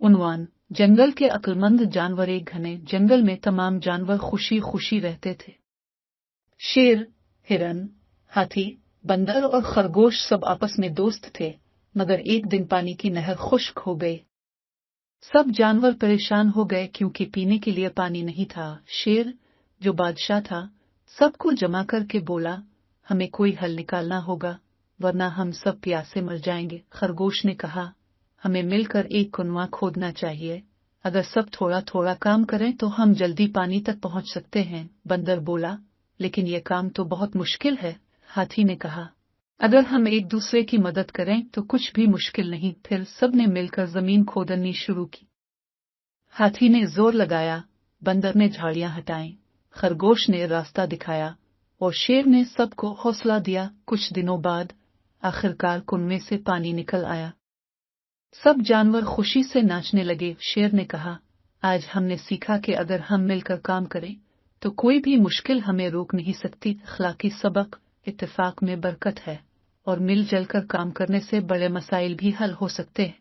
उन्वान जंगल के अक्लमंद जानवर। एक घने जंगल में तमाम जानवर खुशी खुशी रहते थे। शेर, हिरन, हाथी, बंदर और खरगोश सब आपस में दोस्त थे, मगर एक दिन पानी की नहर खुश्क हो गई। सब जानवर परेशान हो गए क्योंकि पीने के लिए पानी नहीं था। शेर, जो बादशाह था, सबको जमा करके बोला, हमें कोई हल निकालना होगा, वरना हम सब प्यासे मर जाएंगे। खरगोश ने कहा, हमें मिलकर एक कुआं खोदना चाहिए। अगर सब थोड़ा थोड़ा काम करें तो हम जल्दी पानी तक पहुंच सकते हैं। बंदर बोला, लेकिन यह काम तो बहुत मुश्किल है। हाथी ने कहा, अगर हम एक दूसरे की मदद करें तो कुछ भी मुश्किल नहीं। फिर सब ने मिलकर जमीन खोदनी शुरू की। हाथी ने जोर लगाया, बंदर ने झाड़ियां हटाई, खरगोश ने रास्ता दिखाया और शेर ने सबको हौसला दिया। कुछ दिनों बाद आखिरकार कुएं से पानी निकल आया। सब जानवर खुशी से नाचने लगे। शेर ने कहा, आज हमने सीखा कि अगर हम मिलकर काम करें तो कोई भी मुश्किल हमें रोक नहीं सकती। अखलाकी सबक, इत्तेफाक में बरकत है और मिल जल कर काम करने से बड़े मसाइल भी हल हो सकते हैं।